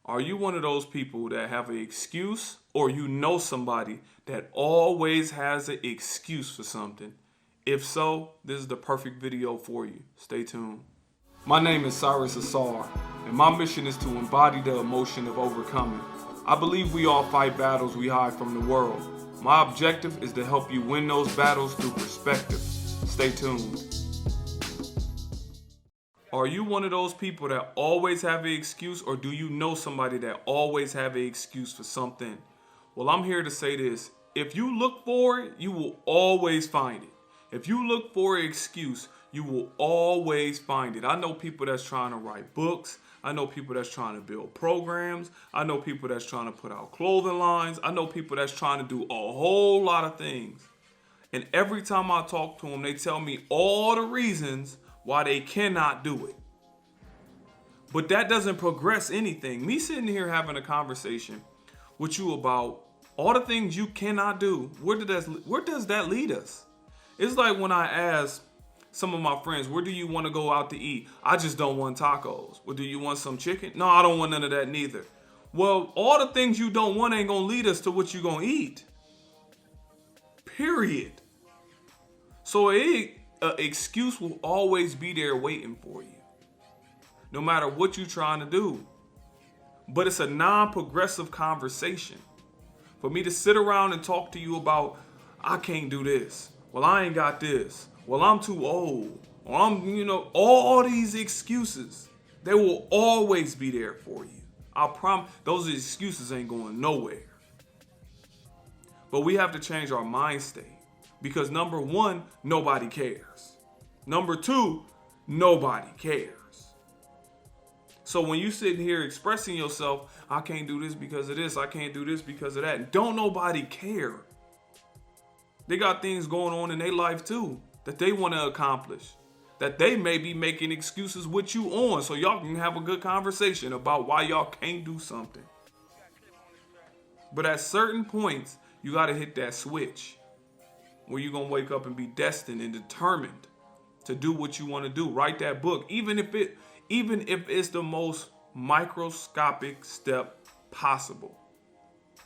Are you one of those people that have an excuse, or you know somebody that always has an excuse for something? If so, this is the perfect video for you. Stay tuned. My name is Cyrus Ausar, and my mission is to embody the emotion of overcoming. I believe we all fight battles we hide from the world. My objective is to help you win those battles through perspective. Stay tuned. Are you one of those people that always have an excuse, or do you know somebody that always have an excuse for something? Well, I'm here to say this. If you look for it, you will always find it. If you look for an excuse, you will always find it. I know people that's trying to write books. I know people that's trying to build programs. I know people that's trying to put out clothing lines. I know people that's trying to do a whole lot of things. And every time I talk to them, they tell me all the reasons why they cannot do it. But that doesn't progress anything. Me sitting here having a conversation with you about all the things you cannot do, where does that lead us? It's like when I ask some of my friends, where do you want to go out to eat? I just don't want tacos. Well, do you want some chicken? No, I don't want none of that neither. Well, all the things you don't want ain't gonna lead us to what you gonna eat. Period. So an excuse will always be there waiting for you, no matter what you're trying to do. But it's a non-progressive conversation. For me to sit around and talk to you about, I can't do this. Well, I ain't got this. Well, I'm too old. Or I'm, all these excuses. They will always be there for you. I promise those excuses ain't going nowhere. But we have to change our mind state. Because number one, nobody cares. Number two, nobody cares. So when you sitting here expressing yourself, I can't do this because of this, I can't do this because of that, don't nobody care. They got things going on in their life too that they want to accomplish, that they may be making excuses with you on, so y'all can have a good conversation about why y'all can't do something. But at certain points, you got to hit that switch where you're going to wake up and be destined and determined to do what you want to do. Write that book, even if it's the most microscopic step possible.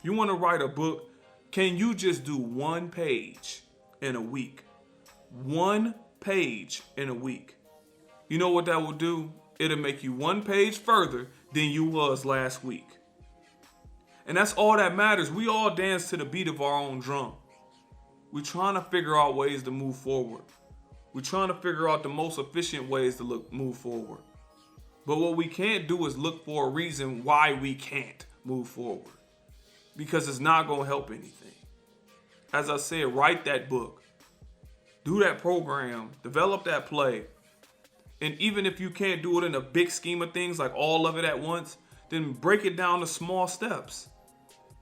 You want to write a book, can you just do one page in a week? One page in a week. You know what that will do? It'll make you one page further than you was last week. And that's all that matters. We all dance to the beat of our own drum. We're trying to figure out ways to move forward. We're trying to figure out the most efficient ways to move forward. But what we can't do is look for a reason why we can't move forward, because it's not going to help anything. As I said, write that book, do that program, develop that play. And even if you can't do it in a big scheme of things, like all of it at once, then break it down to small steps.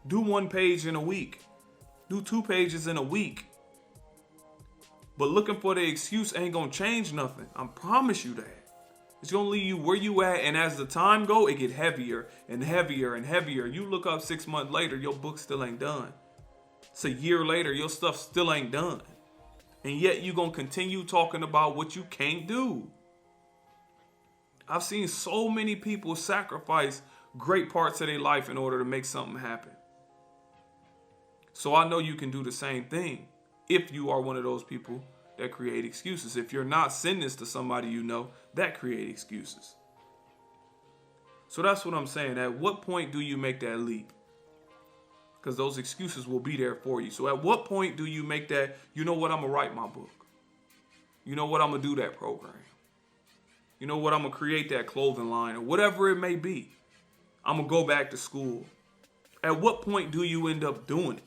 Do one page in a week. Do 2 pages in a week. But looking for the excuse ain't going to change nothing. I promise you that. It's going to leave you where you at, and as the time go, it get heavier and heavier and heavier. You look up 6 months later, your book still ain't done. It's a year later, your stuff still ain't done. And yet you're going to continue talking about what you can't do. I've seen so many people sacrifice great parts of their life in order to make something happen. So I know you can do the same thing if you are one of those people that create excuses. If you're not, send this to somebody you know that create excuses. So that's what I'm saying. At what point do you make that leap? Because those excuses will be there for you. So at what point do you make that, you know what, I'm going to write my book. You know what, I'm going to do that program. You know what, I'm going to create that clothing line, or whatever it may be. I'm going to go back to school. At what point do you end up doing it?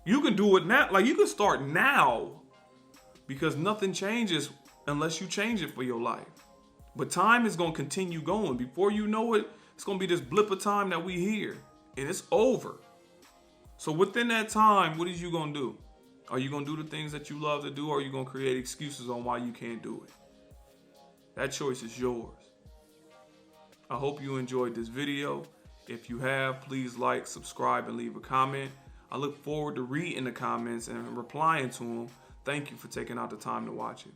You can do it now. Like, you can start now, because nothing changes unless you change it for your life. But time is going to continue going. Before you know it, it's going to be this blip of time that we hear, and it's over. So within that time, what is you going to do? Are you going to do the things that you love to do, or are you going to create excuses on why you can't do it? That choice is yours. I hope you enjoyed this video. If you have, please like, subscribe, and leave a comment. I look forward to reading the comments and replying to them. Thank you for taking out the time to watch it.